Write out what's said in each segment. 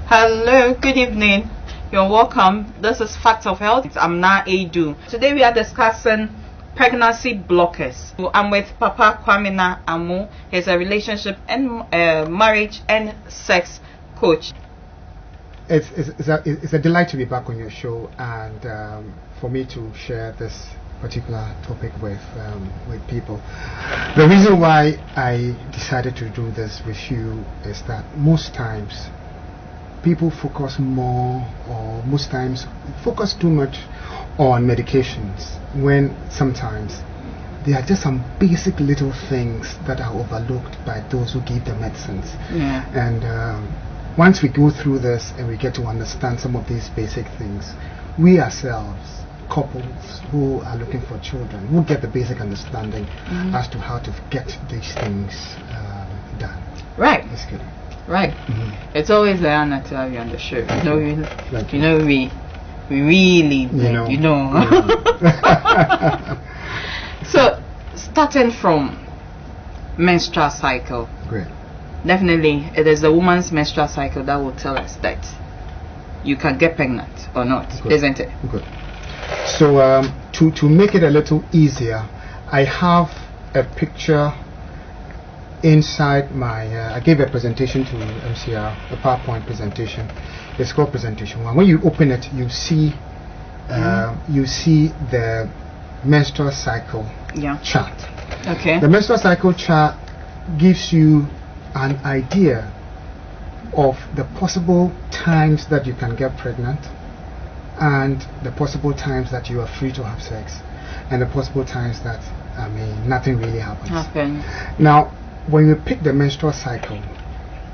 Hello, good evening. You're welcome. This is Facts of Health. I'm Na Edu. Today we are discussing pregnancy blockers. I'm with Papa Kwamina Amu. He's a relationship and marriage and sex coach. It's a delight to be back on your show and for me to share this particular topic with people. The reason why I decided to do this with you is that most times people focus more, or most times focus too much on medications, when sometimes there are just some basic little things that are overlooked by those who give the medicines. Yeah. And once we go through this and we get to understand some of these basic things, we ourselves, couples who are looking for children, will get the basic understanding as to how to get these things done. Right. That's good. Right. It's always an honor to have you on the show. We really, So, starting from menstrual cycle. Great. Definitely, it is the woman's menstrual cycle that will tell us that you can get pregnant or not, isn't it? Good. So, to make it a little easier, I have a picture inside my. I gave a presentation to MCR, a PowerPoint presentation. It's called Presentation 1. When you open it, you see the menstrual cycle chart. Okay. The menstrual cycle chart gives you an idea of the possible times that you can get pregnant, and the possible times that you are free to have sex, and the possible times that nothing really happens. Now, when you pick the menstrual cycle,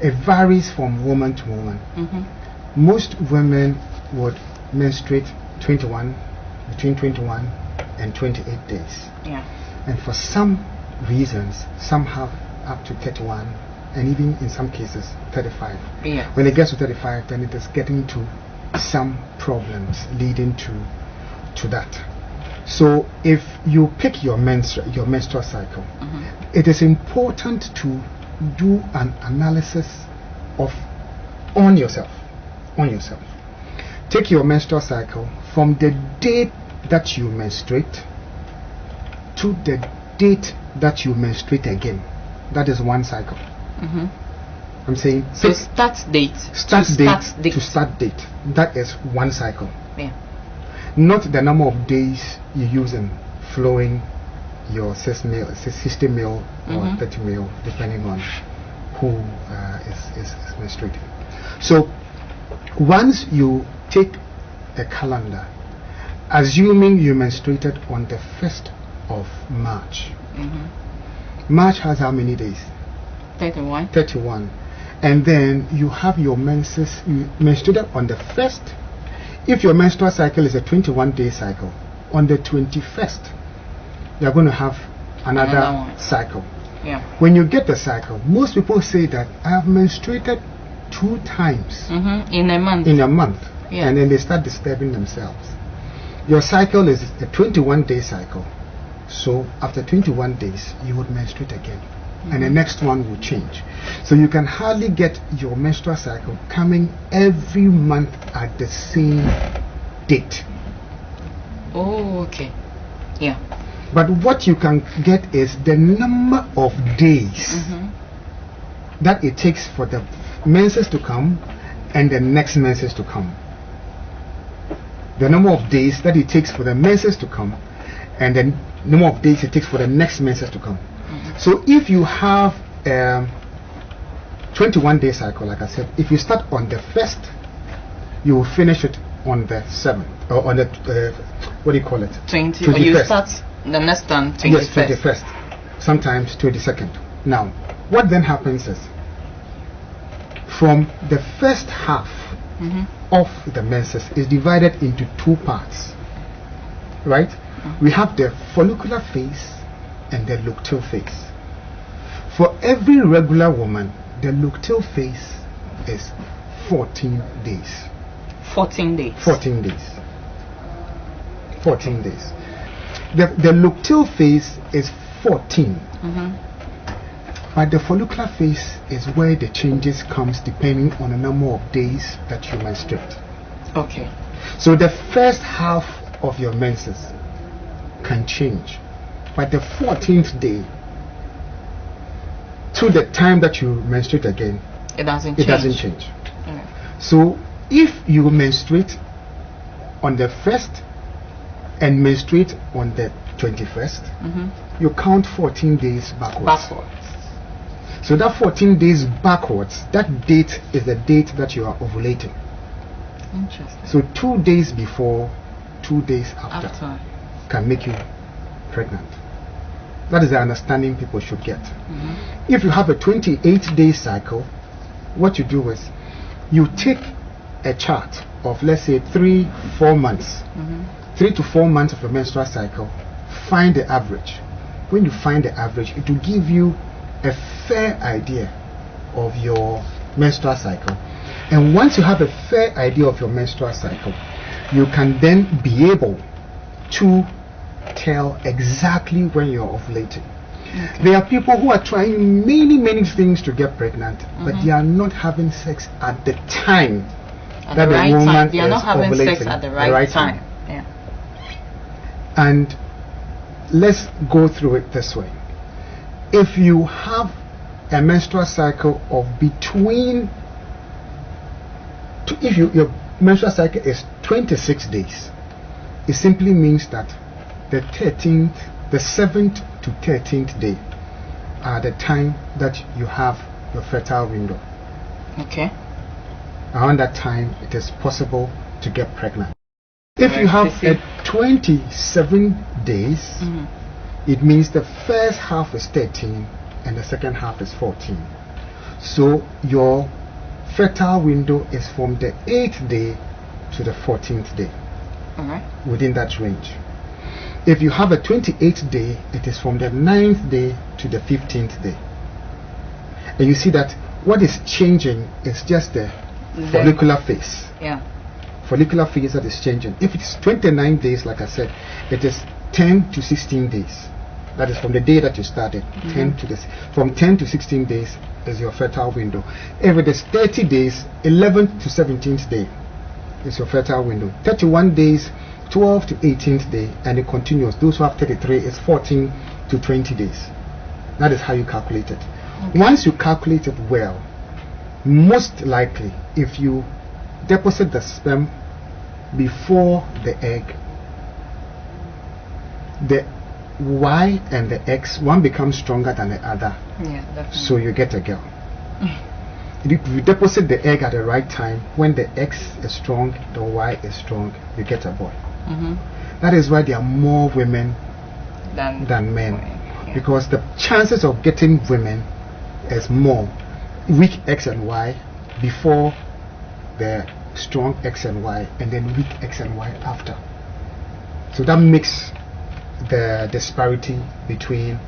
it varies from woman to woman. Most women would menstruate between 21 and 28 days. Yeah. And for some reasons, some have up to 31, and even in some cases 35. Yeah. When it gets to 35, then it is getting to some problems leading to that. So if you pick your menstrual cycle, it is important to do an analysis on yourself. Take your menstrual cycle from the date that you menstruate to the date that you menstruate again. That is one cycle. I'm saying so start date to start date. That is one cycle. Yeah. Not the number of days you use in flowing your 60 mil or 30 mil, depending on who is menstruating. So once you take a calendar, assuming you menstruated on the 1st of March, March has how many days? 31. And then you have your menses, you menstruated on the 1st. If your menstrual cycle is a 21-day cycle, on the 21st, you're going to have another cycle. Yeah. When you get the cycle, most people say that I have menstruated 2 times in a month. Yeah. And then they start disturbing themselves. Your cycle is a 21-day cycle. So after 21 days, you would menstruate again. And the next one will change. So you can hardly get your menstrual cycle coming every month at the same date. Oh, okay. Yeah. But what you can get is the number of days that it takes for the menses to come and the next menses to come. The number of days that it takes for the menses to come and the number of days it takes for the next menses to come. So if you have 21-day cycle, like I said, if you start on the 1st, you will finish it on the 7th, or on the what do you call it? 21st. You start the next one 21st. Yes, 21st. Sometimes 22nd. Now, what then happens is, from the first half of the menses is divided into 2 parts, right? We have the follicular phase and the luteal phase. For every regular woman, the luteal phase is 14 days. 14 days. 14 days. 14 days. The luteal phase is 14. But the follicular phase is where the changes comes depending on the number of days that you menstruate. Okay. So the first half of your menses can change, but the 14th day to the time that you menstruate again, it doesn't change. Okay. So if you menstruate on the 1st and menstruate on the 21st, you count 14 days backwards. So that 14 days backwards, that date is the date that you are ovulating. Interesting. So 2 days before, 2 days after can make you pregnant. That is the understanding people should get. If you have a 28-day cycle, what you do is you take a chart of, let's say, 3-4 months, 3 to 4 months of a menstrual cycle, find the average. When you find the average, it will give you a fair idea of your menstrual cycle. And once you have a fair idea of your menstrual cycle, you can then be able to tell exactly when you're ovulating. There are people who are trying many things to get pregnant, but they are not having sex at the time that the woman they are not having sex at the right time. Yeah. And let's go through it this way. If you have a menstrual cycle of between, if your menstrual cycle is 26 days, it simply means that the 7th to 13th day are the time that you have your fertile window. Okay. Around that time, it is possible to get pregnant. If you have a 27 days, it means the first half is 13 and the second half is 14. So your fertile window is from the 8th day to the 14th day. Within that range. If you have a 28th day, it is from the 9th day to the 15th day. And you see that what is changing is just the follicular phase. Yeah. Follicular phase that is changing. If it's 29 days, like I said, it is 10 to 16 days. That is from the day that you started. From 10 to 16 days is your fertile window. If it is 30 days, 11th to 17th day is your fertile window. 31 days, 12 to 18th day, and it continues. Those who have 33 is 14 to 20 days. That is how you calculate it. Once you calculate it well, most likely if you deposit the sperm before the egg, the Y and the X, one becomes stronger than the other. Yeah, definitely. So you get a girl. If you deposit the egg at the right time, when the X is strong, the Y is strong, you get a boy. That is why there are more women than men, because the chances of getting women is more weak X and Y before the strong X and Y, and then weak X and Y after. So that makes the disparity between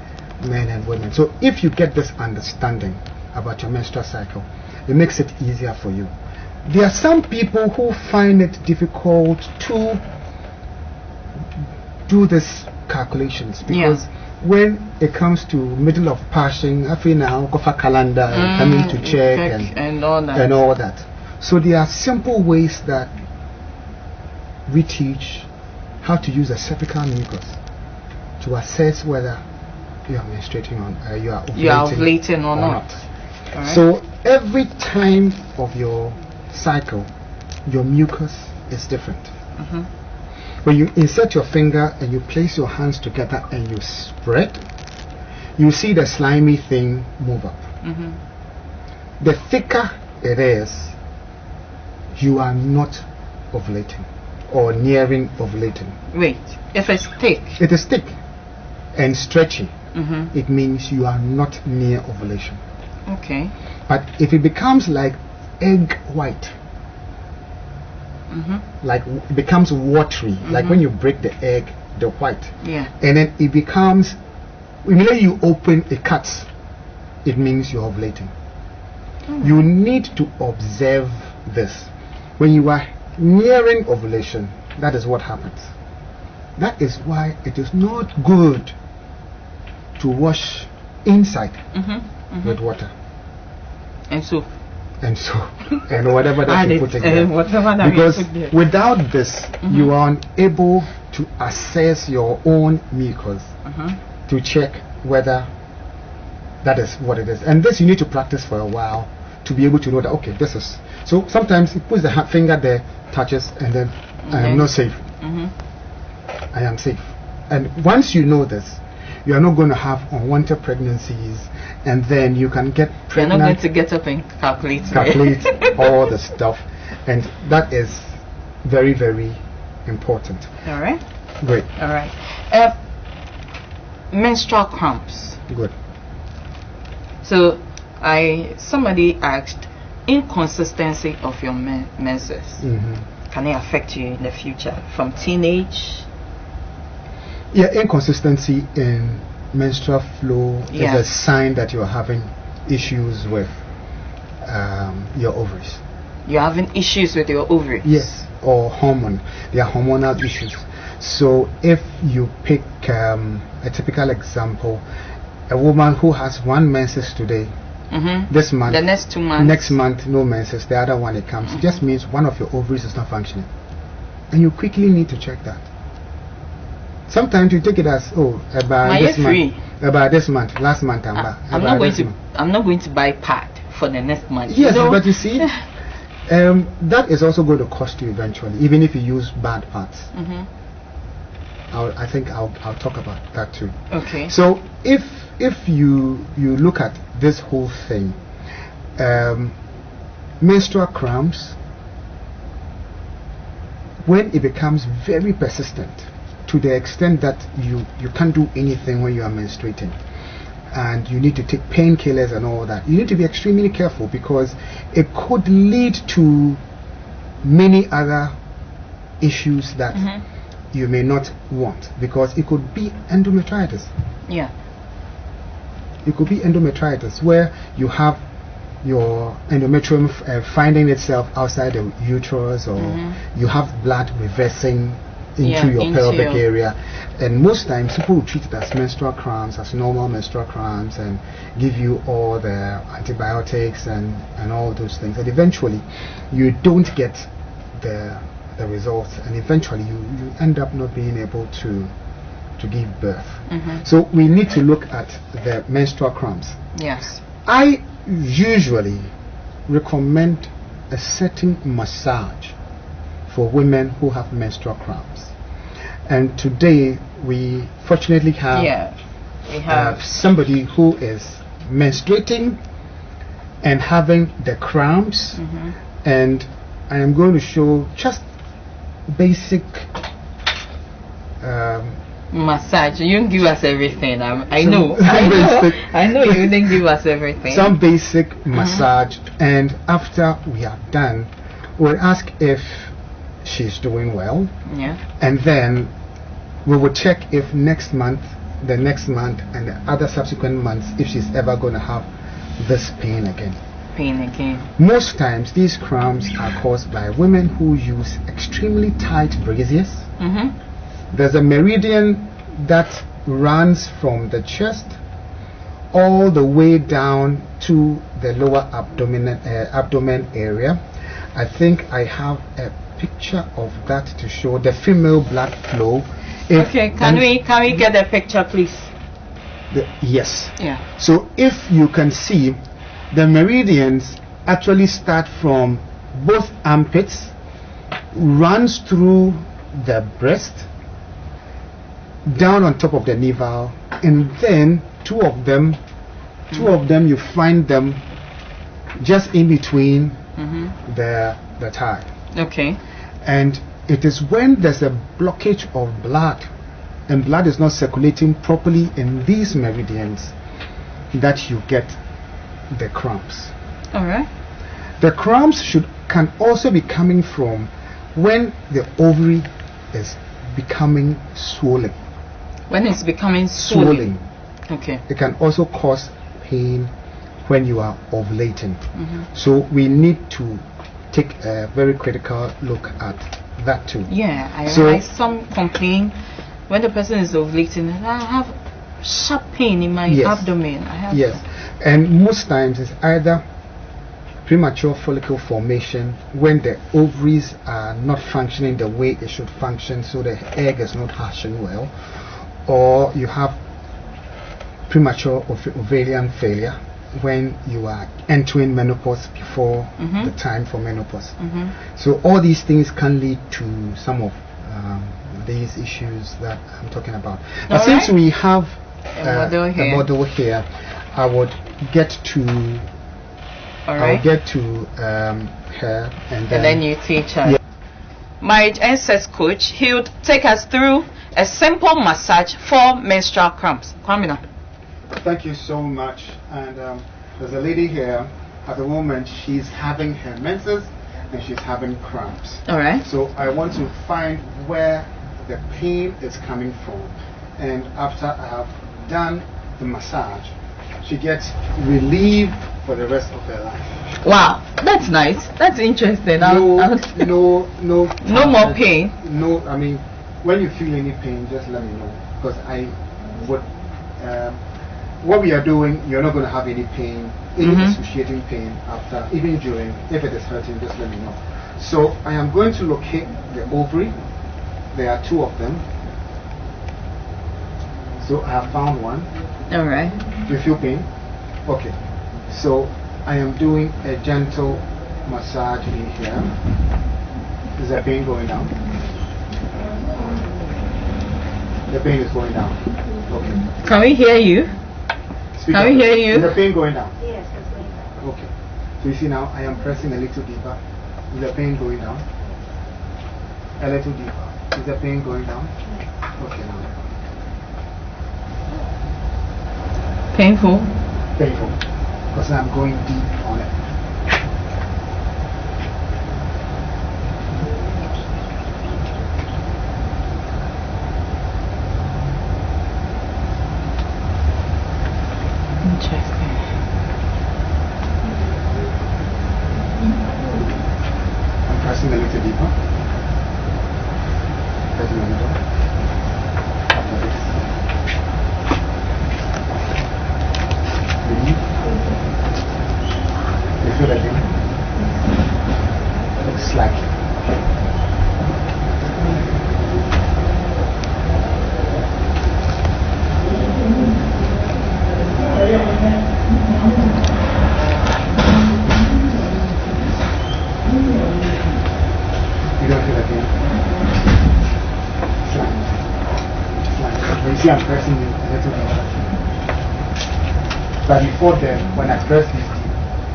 men and women. So if you get this understanding about your menstrual cycle, it makes it easier for you. There are some people who find it difficult to do these calculations, because when it comes to middle of passing, I feel now go for calendar and coming to check and all that. So there are simple ways that we teach how to use a cervical mucus to assess whether you are menstruating or you are ovulating or not. Right. So every time of your cycle, your mucus is different. When you insert your finger and you place your hands together and you spread, you see the slimy thing move up. The thicker it is, you are not ovulating or nearing ovulating. Wait, if it's thick? It is thick and stretchy. It means you are not near ovulation. Okay. But if it becomes like egg white, like it becomes watery, like when you break the egg, the white, and then it becomes, when you open, it cuts, it means you're ovulating. You need to observe this. When you are nearing ovulation, that is what happens. That is why it is not good to wash inside with water And so, and whatever that you put in there. whatever that Because you put there. without this, you are unable to assess your own mucus to check whether that is what it is. And this you need to practice for a while to be able to know that, okay, this is. So sometimes it puts the finger there, touches, and then I am not safe. I am safe. And once you know this, you are not going to have unwanted pregnancies, and then you can get pregnant. You're not going to get up and calculate all the stuff, and that is very, very important. All right. Great. All right. Menstrual cramps. Good. So, somebody asked, inconsistency of your menses. Can it affect you in the future from teenage? Yeah, inconsistency in menstrual flow is a sign that you're having issues with your ovaries. You're having issues with your ovaries? Yes, or hormone. There are hormonal issues. So if you pick a typical example, a woman who has one menses today, this month, the next 2 months, next month no menses, the other one it comes, it just means one of your ovaries is not functioning, and you quickly need to check that. Sometimes you take it as, about this month, last month, I'm not going to buy pad for the next month. Yes, but you see, that is also going to cost you eventually, even if you use bad pads. I think I'll talk about that too. Okay. So if you look at this whole thing, menstrual cramps, when it becomes very persistent to the extent that you can't do anything when you are menstruating, and you need to take painkillers and all that, you need to be extremely careful, because it could lead to many other issues that you may not want, because it could be endometritis. Yeah. It could be endometritis, where you have your endometrium finding itself outside the uterus, or you have blood reversing into your pelvic area. And most times people will treat it as menstrual cramps, as normal menstrual cramps, and give you all the antibiotics and all those things, and eventually you don't get the results, and eventually you end up not being able to give birth. So we need to look at the menstrual cramps. Yes. I usually recommend a certain massage for women who have menstrual cramps, and today we fortunately have somebody who is menstruating and having the cramps, and I am going to show just basic massage. You didn't give us everything. I know you didn't give us everything. Some basic massage, and after we are done, we'll ask if she's doing well. Yeah. And then we will check if the next month, and the other subsequent months, if she's ever going to have this pain again. Most times these cramps are caused by women who use extremely tight braziers. There's a meridian that runs from the chest all the way down to the lower abdomen area. I think I have a picture of that to show the female blood flow. Okay, can we get a picture, please? Yes. Yeah. So if you can see, the meridians actually start from both armpits, runs through the breast, down on top of the navel, and then two of them you find them just in between the thigh. Okay. And it is when there's a blockage of blood, and blood is not circulating properly in these meridians, that you get the cramps. All right. The cramps can also be coming from when the ovary is becoming swollen. When it's becoming swollen. Okay. It can also cause pain when you are ovulating. So we need to take a very critical look at that too. Yeah, I some complain when the person is ovulating, I have sharp pain in my abdomen. And most times it's either premature follicle formation when the ovaries are not functioning the way they should function, so the egg is not hatching well, or you have premature ovarian failure when you are entering menopause before the time for menopause. So all these things can lead to some of these issues that I'm talking about. Now, since we have a model here, I would get to I'll get to her, and then you teach her. Marriage and sex coach, he would take us through a simple massage for menstrual cramps. Kwamina. Thank you so much. And there's a lady here. At the moment, she's having her menses and she's having cramps. All right. So I want to find where the pain is coming from. And after I have done the massage, she gets relieved for the rest of her life. Wow, that's nice. That's interesting. No more pain. No, I mean, when you feel any pain, just let me know, because I would. What we are doing, you're not going to have any pain, any excruciating pain after, even during. If it is hurting, just let me know. So I am going to locate the ovary. There are 2 of them. So I have found one. All right. Do you feel pain? Okay. So I am doing a gentle massage in here. Is the pain going down? The pain is going down. Okay. Can we hear you? Can we hear you? Is the pain going down? Yes, it's going down. Okay. So you see now I am pressing a little deeper. Is the pain going down? A little deeper. Is the pain going down? Okay now. Painful? Painful. Because I'm going deep on it. Interesting. I'm pressing a little deeper. Pressing a little. After this. Relief. You feel that thing? Looks like. You don't feel that thing? Slide. Slide. You see I'm pressing it a little bit. But before then, when I pressed this,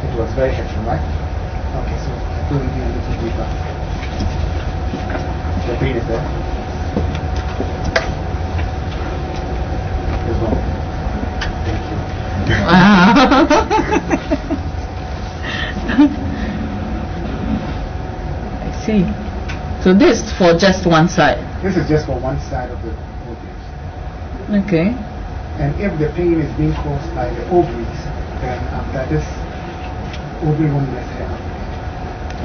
it was very heavy, right? Okay, so I'm going in a little deeper. The pain is there. There's one. Thank you. I see. So this is for just one side. This is just for one side of the ovaries. Okay. And if the pain is being caused by the ovaries, then after this, ovary won't mess her up.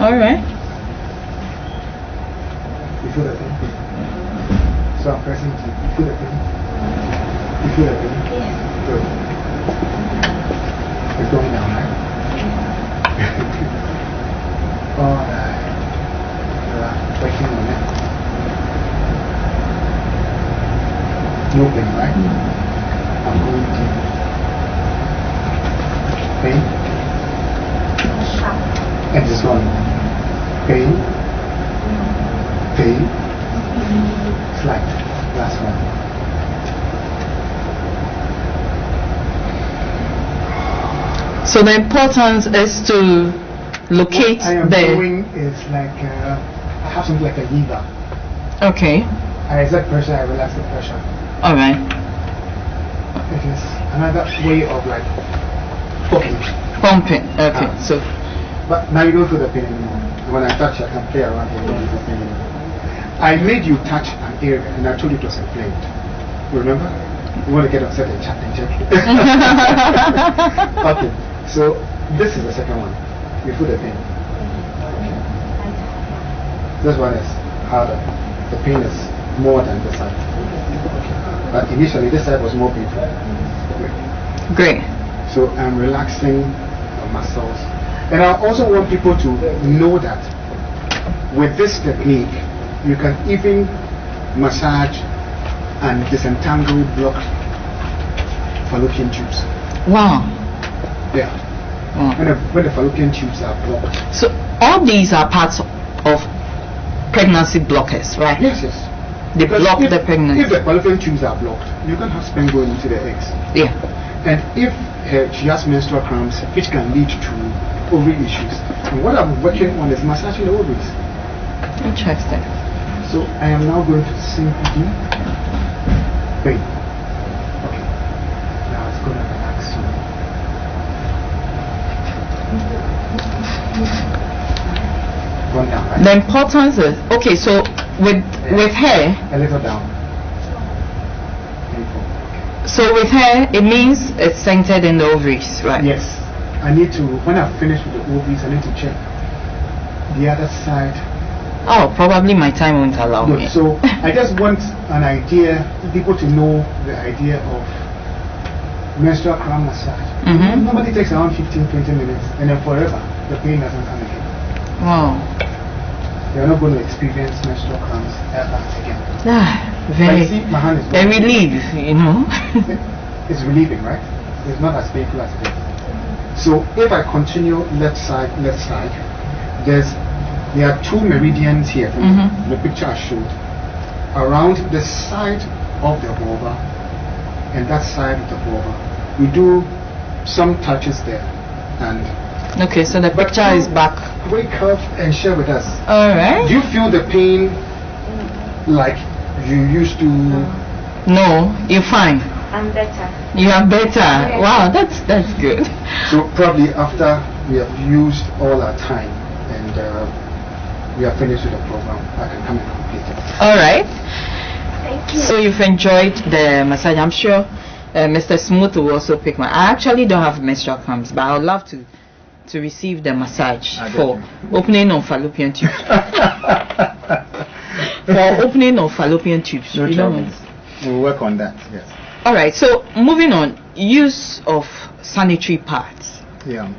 All right. You feel the pain? So I'm pressing deep. You feel the pain? You feel the pain? Yes. Good. It's going down, right? Alright. Working on it. No pain, right? I'm going deep. Pain? Sharp. And this one. Pain. Pain. Slight. Last one. So the importance is to locate what I am the. doing is like I have something like a lever. Okay. I exert pressure, I relax the pressure. All right. It is another way of like poking. Pumping. Okay. So. But now you don't feel the pain anymore. When I touch, I can play around here. You don't feel the pain anymore. I made you touch an area and I told you it was inflamed. Remember? You want to get upset and check. Okay. So this is the second one. You feel the pain. This one is harder. The pain is more than this side. But initially this side was more painful. Great. So I'm relaxing the muscles. And I also want people to know that with this technique, you can even massage and disentangle blocked fallopian tubes. Wow. Yeah. Wow. When the fallopian tubes are blocked. So all these are parts of pregnancy blockers, right? Yes, yes. They block if, the pregnancy. If the fallopian tubes are blocked, you can have sperm going into the eggs. Yeah. And if she has menstrual cramps, which can lead to ovary issues. And what I'm working on is massaging the ovaries. Interesting. So I am now going to simply wait. Okay. Now it's going to relax you. Gone down, right? The importance is okay. So with her, A little down. so with her, it means it's centered in the ovaries, right? Yes. I need to, when I finish with the ovaries, I need to check the other side. Oh, probably my time won't allow me. So I just want an idea, people to know the idea of menstrual cramp massage. Mhm. Normally takes around 15-20 minutes, and then forever the pain doesn't come again. Wow. You're not going to experience menstrual cramps ever again. Ah, But very you see, my hand is a relief, you know. It's relieving, right? It's not as painful as it is. So if I continue left side, there are two meridians here from Mhm. the picture I showed around the side of the vulva and that side of the vulva. We do some touches there, and Okay, so the picture is back. wake up and share with us. All right. Do you feel the pain like you used to? No, you're fine. I'm better. You are better. Wow, that's good. So probably after we have used all our time and we are finished with the program, I can come and complete it. All right. Thank you. So you've enjoyed the massage. I'm sure Mr. Smooth will also pick my. I actually don't have menstrual cramps, but I would love to receive the massage for opening of fallopian tubes. For opening of fallopian tubes. No you trouble. know. We'll work on that. Yes. All right. So moving on, use of sanitary pads. Yeah.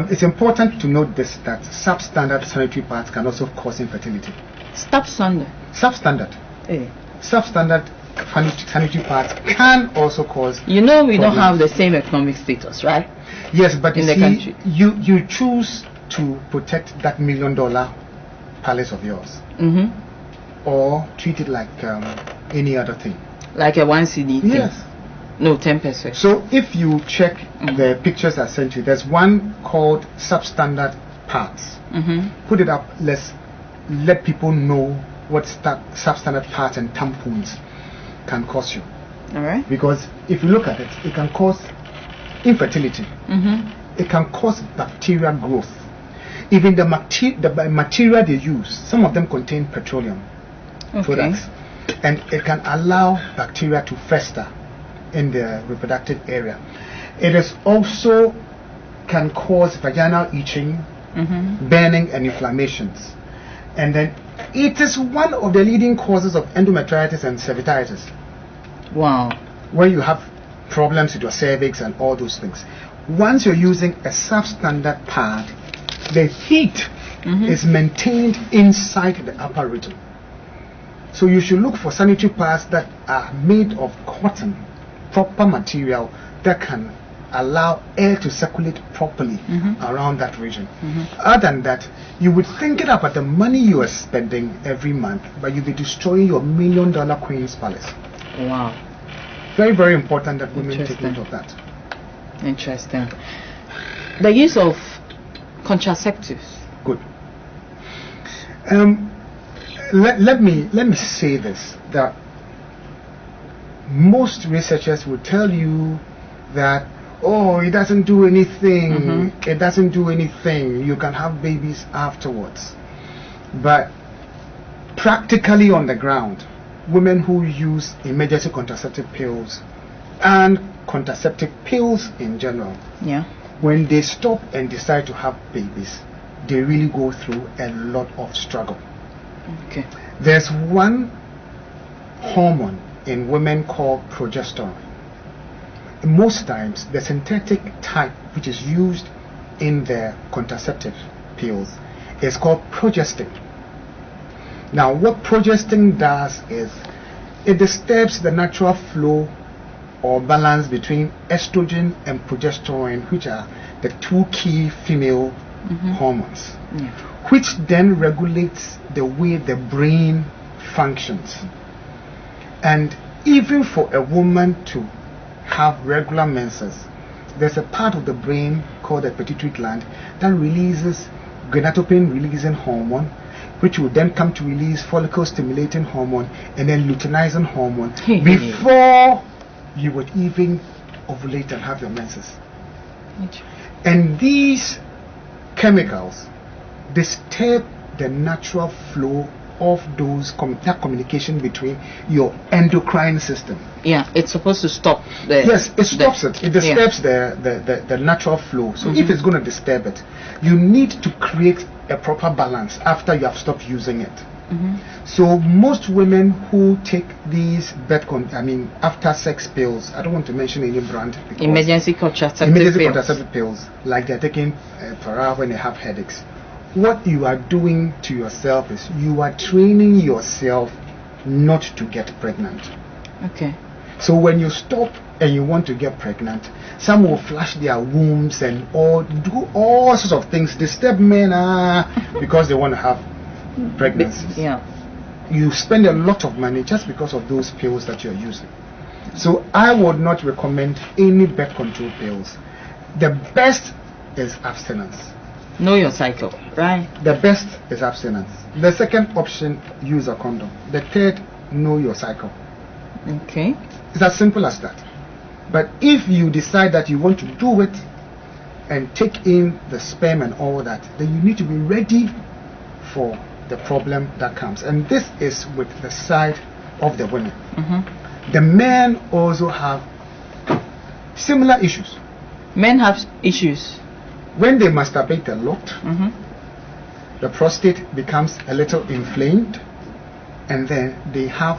It's important to note this that substandard sanitary pads can also cause infertility. Stop Sunday. Substandard. Eh. Substandard sanitary pads can also cause. You know we don't problems. have the same economic status, right? Yes, but in you the see, country. you choose to protect that $1 million palace of yours, Mm-hmm. or treat it like any other thing. Like a 1 CD thing. Yes. No, 10%. So if you check the pictures I sent you, there's one called substandard pads. Mm-hmm. Put it up. Let's let people know what substandard pads and tampons can cause you. All right. Because if you look at it, it can cause infertility. Mm-hmm. It can cause bacterial growth. Even the material they use, some of them contain petroleum products, and it can allow bacteria to fester in the reproductive area. It is also can cause vaginal itching, burning, and inflammations. And then it is one of the leading causes of endometritis and cervicitis. Wow. Where you have problems with your cervix and all those things. Once you're using a substandard pad, the heat is maintained inside the upper region. So you should look for sanitary pads that are made of cotton, proper material that can allow air to circulate properly around that region. Other than that, you would think it about the money you are spending every month, but you'll be destroying your $1 million Queen's Palace. Wow. Very, very important that women take note of that. Interesting. The use of contraceptives. Good. Let me say this, that most researchers will tell you that, oh, it doesn't do anything, it doesn't do anything, you can have babies afterwards. But practically on the ground, women who use emergency contraceptive pills and contraceptive pills in general, when they stop and decide to have babies, they really go through a lot of struggle. Okay. There's one hormone in women called progesterone. most times the synthetic type which is used in the contraceptive pills is called progestin. Now what progestin does is it disturbs the natural flow or balance between estrogen and progesterone, which are the two key female hormones, which then regulates the way the brain functions. And even for a woman to have regular menses, there's a part of the brain called the pituitary gland that releases gonadotropin releasing hormone, which will then come to release follicle stimulating hormone and then luteinizing hormone before you would even ovulate and have your menses. And these chemicals disturb the natural flow of that communication between your endocrine system. Yeah, it's supposed to stop the... Yes, it stops it. It disturbs the natural flow. So if it's going to disturb it, you need to create a proper balance after you have stopped using it. So most women who take these after sex pills, I don't want to mention any brand, emergency contraceptive pills, like they're taking Para when they have headaches. What you are doing to yourself is you are training yourself not to get pregnant. Okay. So when you stop and you want to get pregnant, some will flash their wombs and do all sorts of things, disturb men because they want to have pregnancies. Yeah. You spend a lot of money just because of those pills that you're using. So I would not recommend any birth control pills. The best is abstinence. Know your cycle, right? The best is abstinence. The second option, use a condom. The third, know your cycle. Okay. It's as simple as that. But if you decide that you want to do it and take in the sperm and all that, then you need to be ready for the problem that comes. And this is with the side of the women. The men also have similar issues. Men have issues. When they masturbate a lot, the prostate becomes a little inflamed, and then they have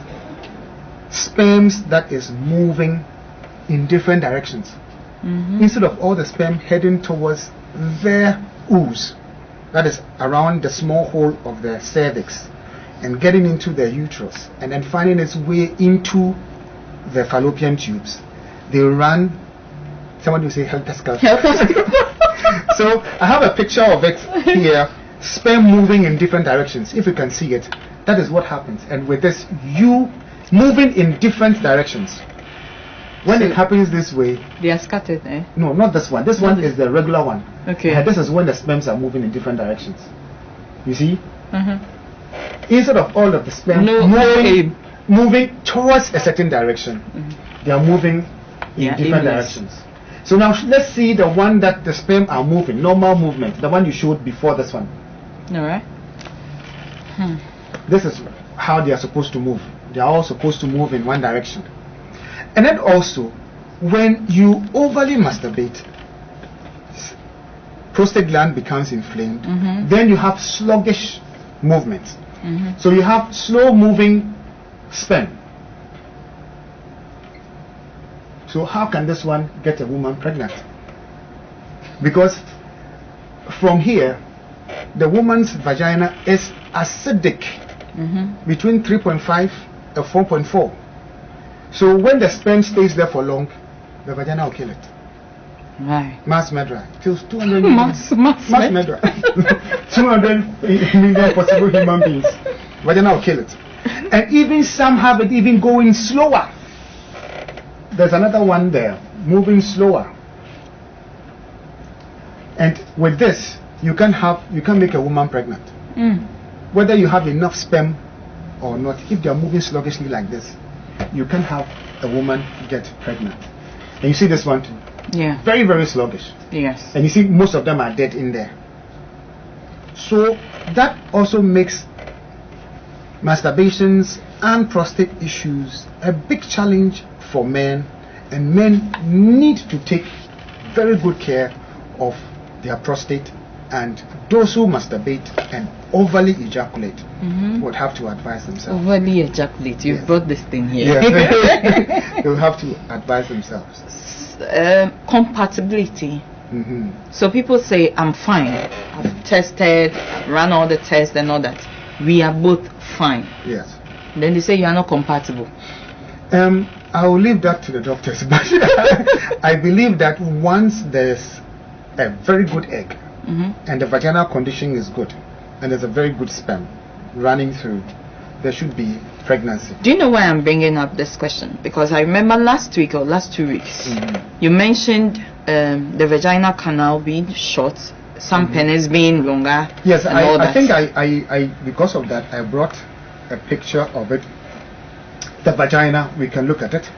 sperms that is moving in different directions. Instead of all the sperm heading towards their ooze, that is around the small hole of the cervix, and getting into the uterus, and then finding its way into the fallopian tubes, they run. Somebody will say helter skelter. So I have a picture of it here, sperm moving in different directions. If you can see it, that is what happens. And with this, you moving in different directions. When it happens this way, they are scattered, eh? No, not this one. This one is the regular one. Okay. This is when the sperms are moving in different directions. You see? Instead of all of the sperm moving towards a certain direction, they are moving in different directions. So now let's see the one that the sperm are moving, normal movement, the one you showed before this one. Alright. This is how they are supposed to move. They are all supposed to move in one direction. And then also, when you overly masturbate, prostate gland becomes inflamed. Then you have sluggish movements. So you have slow moving sperm. So how can this one get a woman pregnant? Because from here, the woman's vagina is acidic, between 3.5 and 4.4. So when the sperm stays there for long, the vagina will kill it. Right. Mass murder. Kills 200 million. Mass murder. 200 million possible human beings. Vagina will kill it. And even some have it even going slower. There's another one there, moving slower. And with this, you can make a woman pregnant. Whether you have enough sperm or not, if they are moving sluggishly like this, you can have a woman get pregnant. And you see this one too. Yeah. Very, very sluggish. Yes. And you see most of them are dead in there. So that also makes masturbations and prostate issues a big challenge for men, and men need to take very good care of their prostate, and those who masturbate and overly ejaculate would have to advise themselves. Overly ejaculate, you brought this thing here. Yes. They will have to advise themselves. compatibility. Mm-hmm. So people say, I'm fine. I've tested, run all the tests and all that. We are both fine. Yes. Then they say you are not compatible. I will leave that to the doctors, but I believe that once there's a very good egg and the vaginal condition is good and there's a very good sperm running through, there should be pregnancy. Do you know why I'm bringing up this question? Because I remember last week or last 2 weeks, you mentioned the vaginal canal being short, some penis being longer. Yes, and all that. I think I because of that I brought a picture of it. The vagina, we can look at it.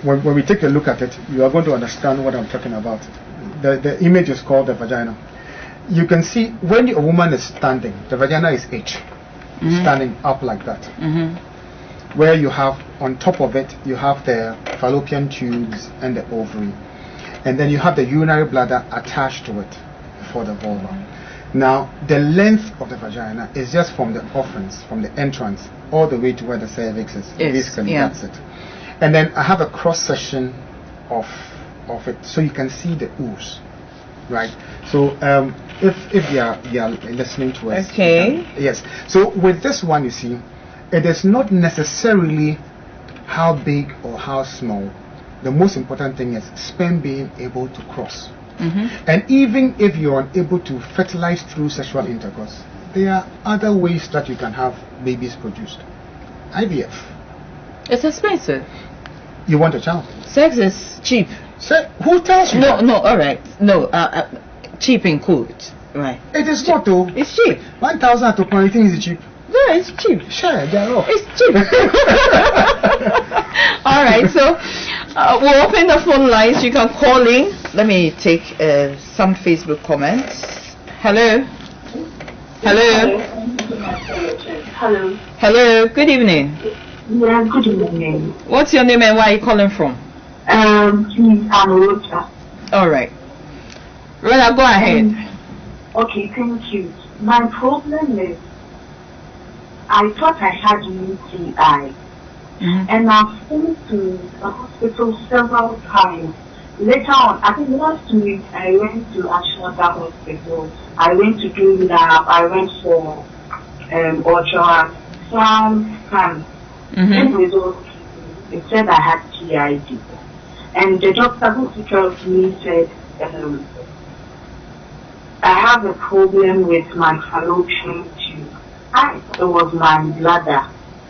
When we take a look at it, you are going to understand what I'm talking about. The image is called the vagina. You can see when a woman is standing, the vagina is H, standing up like that. Where you have on top of it, you have the fallopian tubes and the ovary, and then you have the urinary bladder attached to it for the vulva. Now, the length of the vagina is just from the offerings, from the entrance, all the way to where the cervix is. Basically, that's it. And then I have a cross section of it, so you can see the ooze, right? So, if you are listening to us, okay. Yes. So with this one, you see, it is not necessarily how big or how small. The most important thing is sperm being able to cross. And even if you're unable to fertilize through sexual intercourse, there are other ways that you can have babies produced. IVF. It's expensive. You want a child? Sex is cheap. Who tells you? No, all right. No, cheap in quotes. Right. It is not though. It's cheap. 1,000 to point, is cheap. Yeah, it's cheap. Sure, they're off. It's cheap. All right, so we'll open the phone lines. You can call in. Let me take some Facebook comments. Hello. Hello. Hello. Hello. Good evening. Yeah, good evening. What's your name and where are you calling from? Please, I'm Rhoda. All right. Rhoda, go ahead. Okay, thank you. My problem is, I thought I had UTI, and I've been to the hospital several times. Later on, I think last week, I went to Ashwata Hospital. I went to do lab. I went for ultrasound scan. And results, it said I had PID. And the doctor who took care of me said, I have a problem with my fallopian tube. I thought it was my bladder.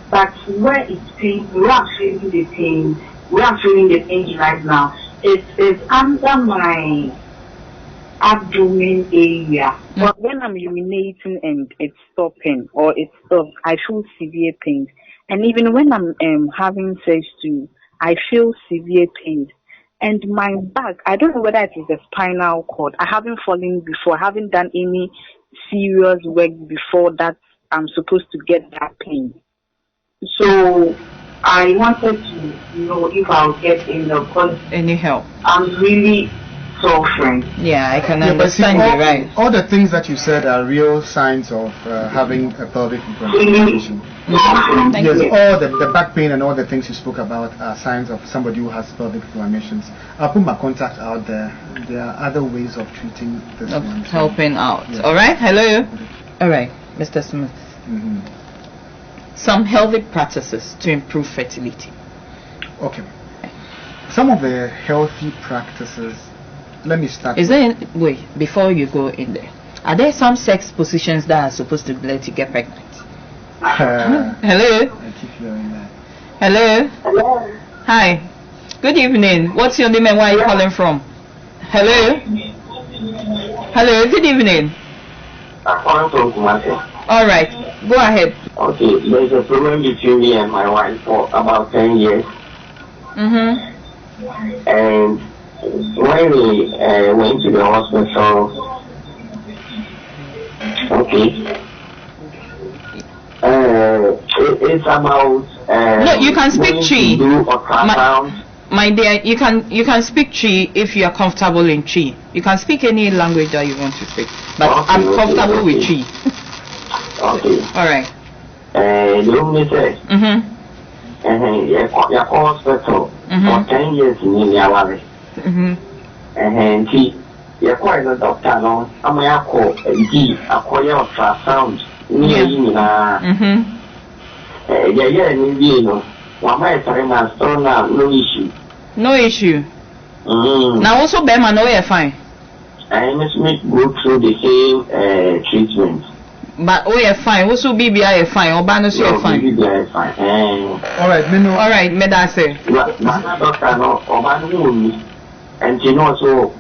But where it's pain, where I'm feeling the pain, where I'm feeling the pain right now, it is under my abdomen area. But when I'm urinating and it's stopping or it stops, I feel severe pain. And even when I'm having sex too, I feel severe pain. And my back, I don't know whether it is the spinal cord. I haven't fallen before. I haven't done any serious work before that I'm supposed to get that pain. So I wanted to know if I'll get any help. I'm really suffering. Yeah, I can understand you, right? All the things that you said are real signs of having a pelvic inflammation. Yes, all the back pain and all the things you spoke about are signs of somebody who has pelvic inflammations. I'll put my contact out there. There are other ways of treating this one. Helping out. Yeah. All right. Hello. All right, Mr. Smith. Some healthy practices to improve fertility. Okay. Some of the healthy practices. Let me start. Wait, before you go in there, are there some sex positions that are supposed to let you get pregnant? Hello? I keep hearing that. Hello? Hello. Hi. Good evening. What's your name and where are you calling from? Hello? Hello, good evening. I'm calling from Kumasi. All right, go ahead. Okay, there's a problem between me and my wife for about 10 years. And when we went to the hospital, okay, it's about no, you can speak Chi. My dear, you can speak Chi if you are comfortable in Chi. You can speak any language that you want to speak, but okay, I'm comfortable with Chi. Okay. All right. You only say. Your hospital. for 10 years in Yawari. And you're quite a doctor, no? I'm a call a ultrasound. Yeah, one my friend has thrown out no issue. No issue. Now also Bema no you're fine. I must go through the same treatment. But oh you're fine. Also BBI you're fine. Obano so you're fine. BBI fine. All right, me that say. Doctor no Obano won't. And you know so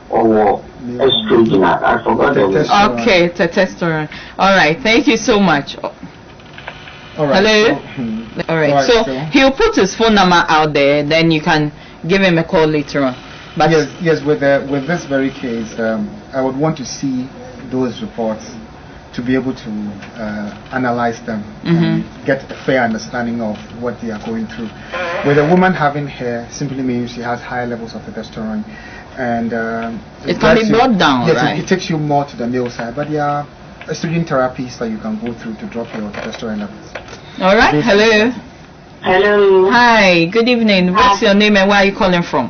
estrogen. I forgot the okay, testosterone. All right, thank you so much. All right. Hello. All right. So he'll put his phone number out there. Then you can give him a call later on. But yes. With this very case, I would want to see those reports to be able to analyze them and get a fair understanding of what they are going through. With a woman having hair, simply means she has high levels of testosterone, and it can be brought down. Yes, right? it takes you more to the male side, but there are estrogen therapies that you can go through to drop your testosterone levels. All right. Hello. Hello. Hi. Good evening. What's your name and where are you calling from?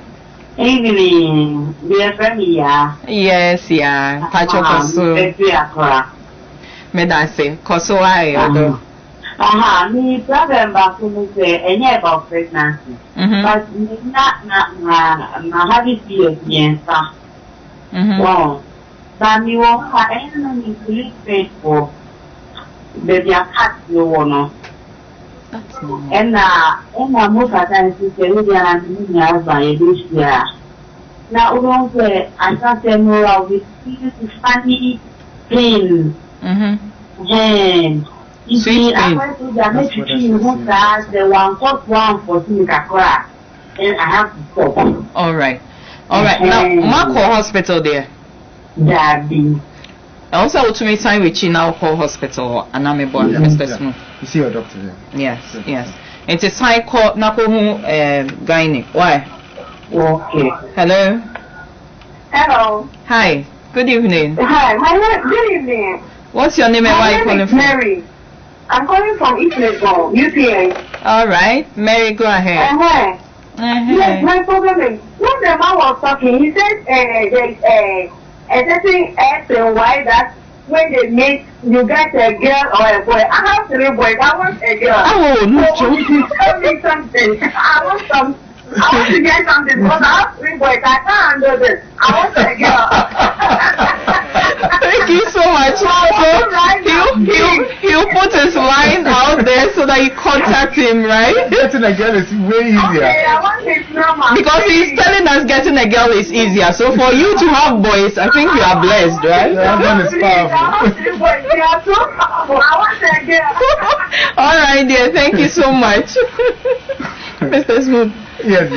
Evening. Dear friend, Yes, yeah. Pacho Koso. Me that say Koso I. Me problem back to say any about pregnancy. But not having serious answer. Wow. But me won't have any police for baby a cat you wanna. And most of the time she said we are not by this year. Now we don't say I can't say no with funny pain. You see, I went to the the one first one for Singapore, and I have to stop. All right. Now, Marco Hospital there. Daddy. Also, to me, time with China Hospital, and I'm a boy, Mr. Smith. You see your doctor there? Yes. It is high court, Nakomu, gynae. Why? Okay. Hello. Hello. Hi. Good evening. Hi. My name. Good evening. What's your name and where are you calling from? Mary. I'm calling from East Legon, UPA. All right, Mary, go ahead. Yes, my problem is when the man was talking, he said there's a certain X and Y that when they meet, you get a girl or a boy. I have 3 boys. I want a girl. Oh, no, so tell me something. I want to get something because I have 3 boys. I can't handle this. I want a girl. Thank you so much. So he'll put his line out there so that you contact him, right? Getting a girl is way easier. Okay, I want his number. Because he's telling us getting a girl is easier. So for you to have boys, I think you are blessed, right? That one is powerful. I want a girl. All right, dear. Thank you so much. Mr. Smooth. Yes.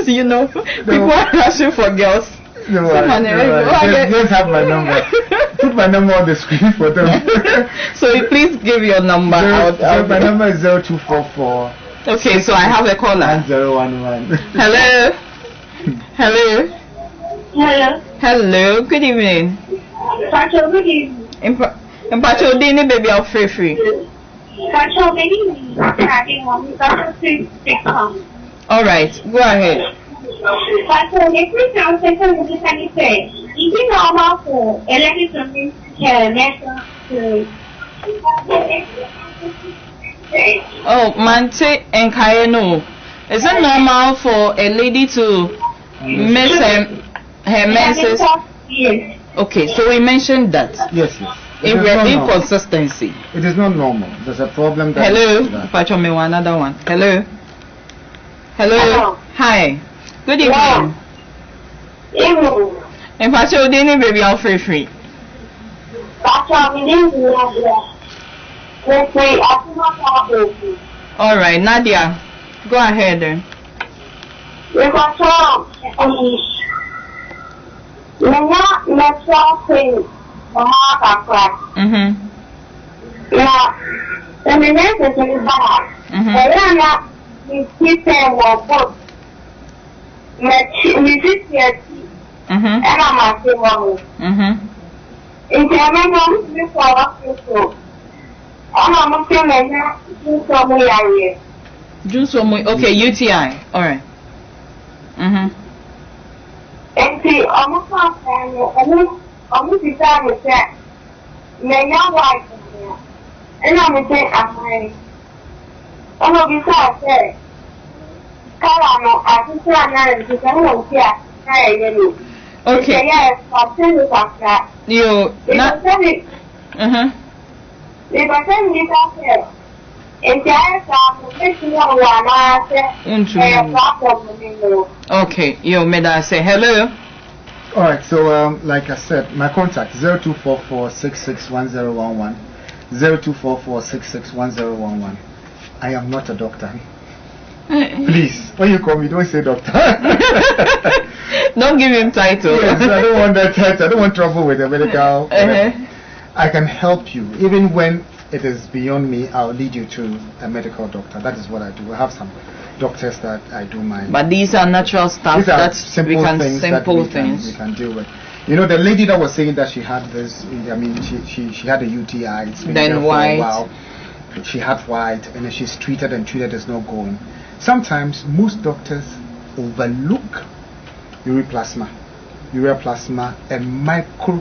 You know, people are rushing for girls. No, just have my number. Put my number on the screen for them. So you please give your number out. My number is 0244. Okay, so I have a caller. 1011. Hello. Hello. Good evening. Pacho, good evening. Pacho, Dini baby, I'll free. Pacho, baby, all right, go ahead. Pacho, next week I'll say something to say. Is it normal for electronic Oh, Mante and Kayano. Is it normal for a lady to miss her menses? Yes. Okay, so we mentioned that. Yes. Inconsistency. It is not normal. There's a problem. Hello. Pacho, me another one. Hello. Hi. Good evening. Evening. And Pacho, Dini baby, I'll free. Pacho, we didn't do that. All right, Nadia, go ahead then. Menstrual pain. Now, the menstrual is bad. We keep saying one foot. We sit here. And I'm asking one. In the moment, we follow people. I'm looking at that. Okay, UTI. All right. And see, almost half time, almost the time is that. May your wife, and I'm saying, I'm fine. I'm going to be sad. Caramo, I think I'm not here. Okay. Yes, I'm saying that. You not. If I send it up here, and okay, you made us say hello. All right, so like I said, my contact 0244661011, 0244661011. I am not a doctor. Please, when you call me, don't say doctor. Don't give him title. Yes, I don't want that title. I don't want trouble with the medical. I can help you. Even when it is beyond me, I'll lead you to a medical doctor. That is what I do. I have some doctors that I do my. But these are natural stuff. These are That's simple things that we can deal with. You know, the lady that was saying that she had this, I mean, she had a UTI. It's been there for a while. She had white, and then she's treated, and treated is not going. Sometimes most doctors overlook urea plasma, and myco,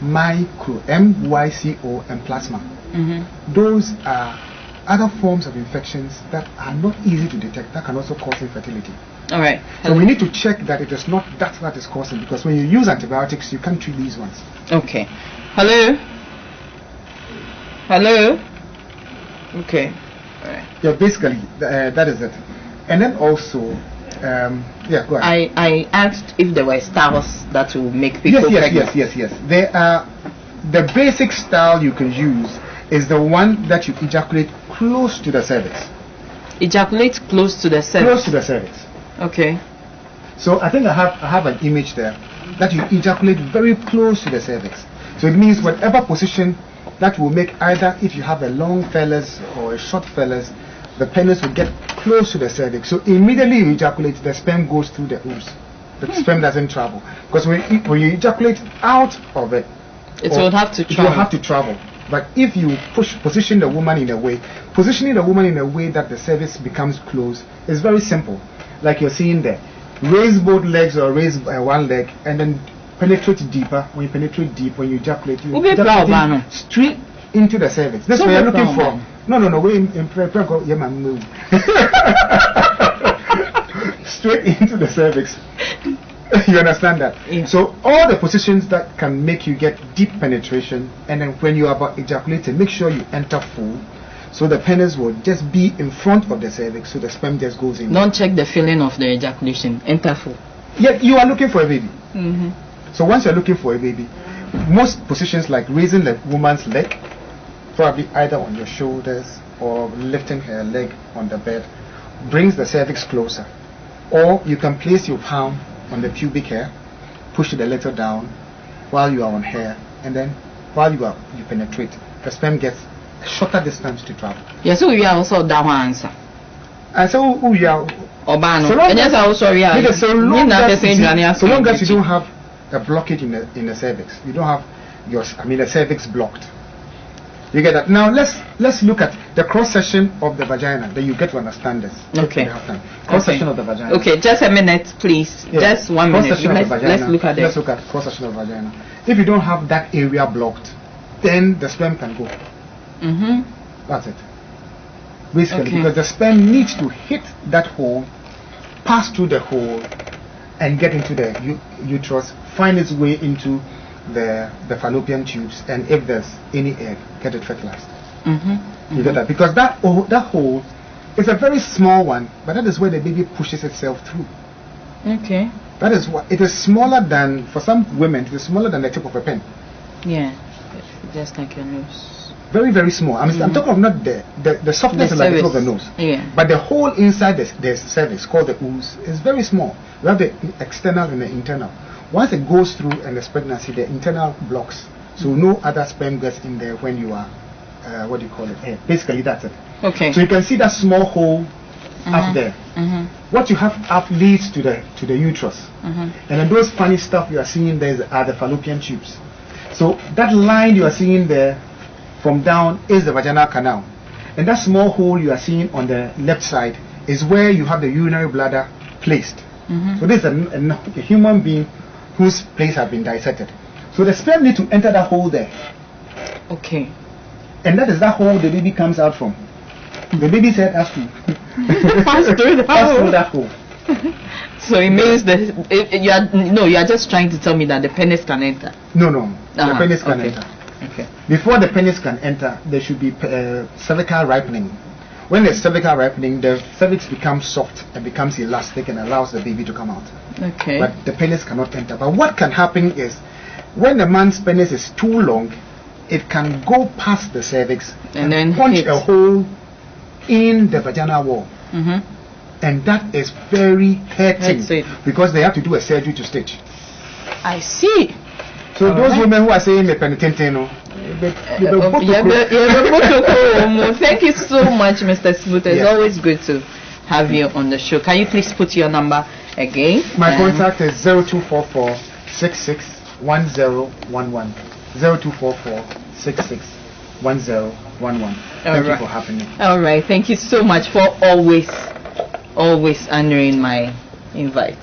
MYCO, and plasma. Those are other forms of infections that are not easy to detect, that can also cause infertility. All right. So we need to check that it is not that is causing, because when you use antibiotics, you can't treat these ones. Okay. Hello. Hello. Okay. All right. Yeah, basically that is it. And then also, yeah, go ahead. I asked if there were styles that will make people pregnant. Yes. There are. The basic style you can use is the one that you ejaculate close to the cervix. Ejaculate close to the cervix. Close to the cervix. Okay. So I think I have an image there that you ejaculate very close to the cervix. So it means whatever position that will make, either if you have a long phallus or a short phallus, the penis will get close to the cervix. So immediately you ejaculate, the sperm goes through the ooze. The sperm doesn't travel, because when you ejaculate out of it, it will have to travel. It will have to travel. But if you position the woman in a way, positioning the woman in a way that the cervix becomes closed is very simple. Like you're seeing there, raise both legs or raise one leg, and then penetrate deeper. When you penetrate deep, when you ejaculate, you ejaculate straight into the cervix. That's what you're looking for. No. We're in straight into the cervix. You understand that? Yeah. So all the positions that can make you get deep penetration, and then when you are about ejaculating, make sure you enter full, so the penis will just be in front of the cervix, so the sperm just goes in. Don't check the feeling of the ejaculation. Enter full. Yeah, you are looking for a baby. So once you're looking for a baby, most positions like raising the woman's leg, probably either on your shoulders or lifting her leg on the bed, brings the cervix closer. Or you can place your palm on the pubic hair, push it a little down while you are on hair, and then while you penetrate, the sperm gets a shorter distance to travel. Yes, so we are also that one answer. And so we are. Obano. So long as you don't have a blockage in the cervix, you don't have the cervix blocked. You get that? Now let's look at the cross section of the vagina. Then you get to understand this. Okay. Cross section of the vagina. Okay, just a minute, please. Yeah. Just 1 minute. Let's look at it. Let's look at cross section of the vagina. If you don't have that area blocked, then the sperm can go. That's it. Basically, because the sperm needs to hit that hole, pass through the hole, and get into the uterus, find its way into the fallopian tubes, and if there's any egg, get it fertilized. You get that? Because that hole is a very small one, but that is where the baby pushes itself through. Okay. That is what it is smaller than, for some women, it is smaller than the tip of a pen. Yeah, just like your nose. Very, very small. I'm talking of not the softness like the tip of the nose. Yeah. But the hole inside the cervix, called the ooze, is very small. We have the external and the internal. Once it goes through and there's pregnancy, the internal blocks, so no other sperm gets in there when you are, what do you call it? Basically, that's it. Okay. So you can see that small hole up there. What you have up leads to the uterus, and then those funny stuff you are seeing there are the fallopian tubes. So that line you are seeing there from down is the vaginal canal, and that small hole you are seeing on the left side is where you have the urinary bladder placed. So this is a human being whose place has been dissected. So the sperm need to enter that hole there. Okay. And that is that hole the baby comes out from. The baby's head has to pass through that hole. So it means that you are just trying to tell me that the penis can enter. No, the penis can enter. Okay. Before the penis can enter, there should be cervical ripening. When there's cervical ripening, the cervix becomes soft and becomes elastic and allows the baby to come out. Okay. But the penis cannot enter. But what can happen is, when a man's penis is too long, it can go past the cervix and then punch a hole in the vaginal wall. And that is very hurting because they have to do a surgery to stitch. I see. So those women who are saying the penitentiano, thank you so much, Mr. Smooth. It's always good to have you on the show. Can you please put your number again? My contact is 0244 661011. 0244 661011. Thank you for having me. All right. Thank you so much for always honoring my invite.